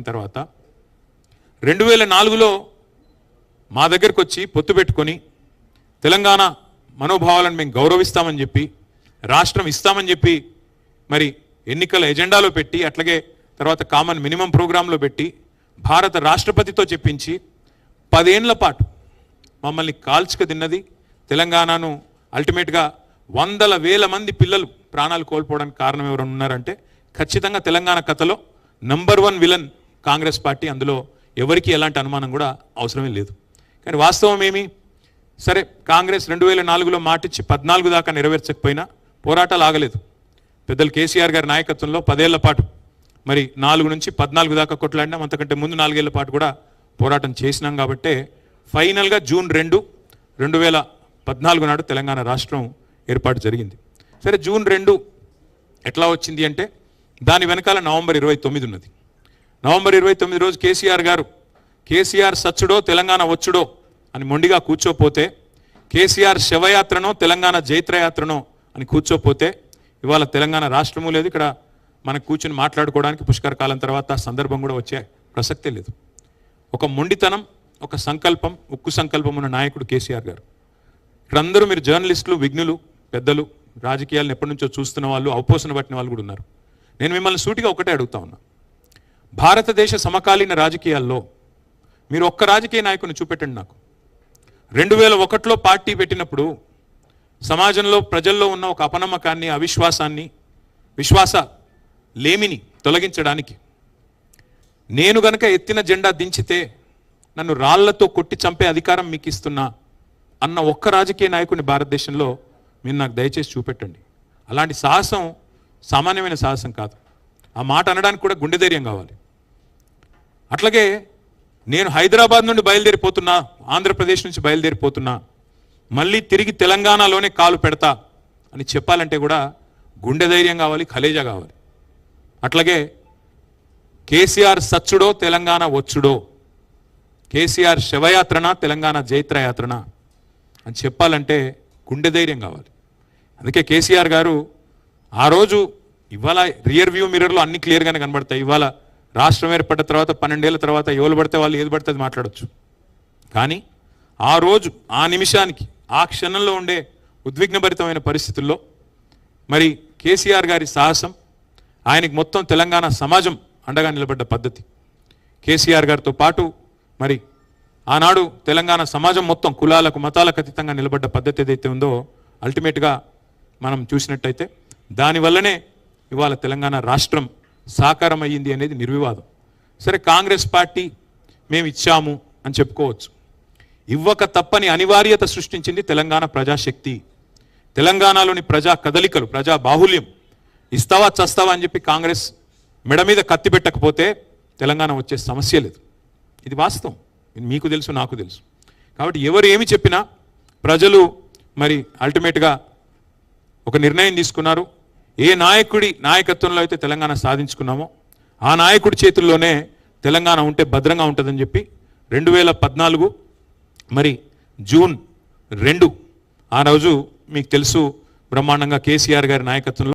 తర్వాత 2004లో మా దగ్గరికి వచ్చి పొత్తు పెట్టుకొని తెలంగాణ మనోభావాలను మేము గౌరవిస్తామని చెప్పి రాష్ట్రం ఇస్తామని చెప్పి మరి ఎన్నికల ఎజెండాలో పెట్టి అట్లాగే తర్వాత కామన్ మినిమం ప్రోగ్రాంలో పెట్టి భారత రాష్ట్రపతితో చెప్పించి 10 ఏళ్ల పాటు మమ్మల్ని కాల్చుక తిన్నది తెలంగాణను అల్టిమేట్గా వందల వేల మంది పిల్లలు ప్రాణాలు కోల్పోవడానికి కారణం ఎవరు ఉన్నారంటే ఖచ్చితంగా తెలంగాణ కథలో నంబర్ 1 విలన్ కాంగ్రెస్ పార్టీ. అందులో ఎవరికి ఎలాంటి అనుమానం కూడా అవసరమే లేదు. కానీ వాస్తవం ఏమి, సరే కాంగ్రెస్ 2004లో మాటిచ్చి 14 దాకా నెరవేర్చకపోయినా పోరాటాలు ఆగలేదు. పెద్దలు కేసీఆర్ గారి నాయకత్వంలో 10 ఏళ్ల పాటు మరి 4 నుంచి 14 దాకా కొట్లాడినాం. అంతకంటే ముందు 4 ఏళ్ల పాటు కూడా పోరాటం చేసినాం. కాబట్టే ఫైనల్గా జూన్ 2, 2014 నాడు తెలంగాణ రాష్ట్రం ఏర్పాటు జరిగింది. సరే జూన్ 2 ఎట్లా వచ్చింది అంటే దాని వెనకాల నవంబర్ 29 ఉన్నది. నవంబర్ 29 రోజు కేసీఆర్ గారు కేసీఆర్ సచ్చుడో తెలంగాణ వచ్చుడో అని మొండిగా కూర్చోపోతే, కేసీఆర్ శవయాత్రనో తెలంగాణ జైత్రయాత్రనో అని కూర్చోపోతే ఇవాళ తెలంగాణ రాష్ట్రము లేదు. ఇక్కడ మనకు కూర్చొని మాట్లాడుకోవడానికి పుష్కర కాలం తర్వాత సందర్భం కూడా వచ్చే ప్రసక్తే లేదు. ఒక మొండితనం, ఒక సంకల్పం, ఉక్కు సంకల్పం ఉన్న నాయకుడు కేసీఆర్ గారు. ఇక్కడ అందరూ మీరు జర్నలిస్టులు, విఘ్నులు, పెద్దలు, రాజకీయాలను ఎప్పటి నుంచో చూస్తున్న వాళ్ళు, అవపోసన పట్టిన వాళ్ళు కూడా ఉన్నారు. నేను మిమ్మల్ని సూటిగా ఒకటే అడుగుతా ఉన్నా, భారతదేశ సమకాలీన రాజకీయాల్లో మీరు ఒక్క రాజకీయ నాయకుని చూపెట్టండి నాకు. 2001లో పార్టీ పెట్టినప్పుడు సమాజంలో ప్రజల్లో ఉన్న ఒక అపనమ్మకాన్ని, అవిశ్వాసాన్ని, విశ్వాస లేమిని తొలగించడానికి నేను గనక ఎత్తిన జెండా దించితే నన్ను రాళ్లతో కొట్టి చంపే అధికారం మీకు ఇస్తున్నా అన్న ఒక్క రాజకీయ నాయకుని భారతదేశంలో మీరు నాకు దయచేసి చూపెట్టండి. అలాంటి సాహసం సామాన్యమైన సాహసం కాదు. ఆ మాట అనడానికి కూడా గుండె ధైర్యం కావాలి. అట్లాగే నేను హైదరాబాద్ నుండి బయలుదేరిపోతున్నా, ఆంధ్రప్రదేశ్ నుంచి బయలుదేరిపోతున్నా, మళ్ళీ తిరిగి తెలంగాణలోనే కాలు పెడతా అని చెప్పాలంటే కూడా గుండె ధైర్యం కావాలి, ఖలేజా కావాలి. అట్లాగే కేసీఆర్ సచ్చుడో తెలంగాణ వచ్చుడో, కేసీఆర్ శవయాత్రన తెలంగాణ జైత్రయాత్రన అని చెప్పాలంటే గుండె ధైర్యం కావాలి. అందుకే కేసీఆర్ గారు ఆ రోజు, ఇవాళ రియర్ వ్యూ మిర్రర్లో అన్ని క్లియర్గానే కనబడతాయి. ఇవాళ రాష్ట్రం ఏర్పడ్డ తర్వాత 12 ఏళ్ల తర్వాత ఎవరు పడితే వాళ్ళు ఏది పడితే అది మాట్లాడచ్చు. కానీ ఆ రోజు, ఆ నిమిషానికి, ఆ క్షణంలో ఉండే ఉద్విగ్నభరితమైన పరిస్థితుల్లో మరి కేసీఆర్ గారి సాహసం, ఆయనకి మొత్తం తెలంగాణ సమాజం అండగా నిలబడ్డ పద్ధతి, కేసీఆర్ గారితో పాటు మరి ఆనాడు తెలంగాణ సమాజం మొత్తం కులాలకు, మతాలకు అతీతంగా నిలబడ్డ పద్ధతి ఏదైతే ఉందో అల్టిమేట్గా మనం చూసినట్టయితే దానివల్లనే ఇవాళ తెలంగాణ రాష్ట్రం సాకారం అయ్యింది అనేది నిర్వివాదం. సరే కాంగ్రెస్ పార్టీ మేము ఇచ్చాము అని చెప్పుకోవచ్చు. ఇవ్వక తప్పని అనివార్యత సృష్టించింది తెలంగాణ ప్రజాశక్తి. తెలంగాణలోని ప్రజా కదలికలు, ప్రజా బాహుల్యం, ఇస్తావా చస్తావా అని చెప్పి కాంగ్రెస్ మెడ మీద కత్తి పెట్టకపోతే తెలంగాణ వచ్చే సమస్య లేదు. ఇది వాస్తవం, మీకు తెలుసు, నాకు తెలుసు. కాబట్టి ఎవరు ఏమి చెప్పినా ప్రజలు మరి అల్టిమేట్గా ఒక నిర్ణయం తీసుకున్నారు. ఏ నాయకుడి నాయకత్వంలో అయితే తెలంగాణ సాధించుకున్నామో ఆ నాయకుడి చేతుల్లోనే తెలంగాణ ఉంటే భద్రంగా ఉంటుందని చెప్పి 2014 మరి జూన్ 2 ఆ రోజు మీకు తెలుసు బ్రహ్మాండంగా కేసీఆర్ గారి నాయకత్వంలో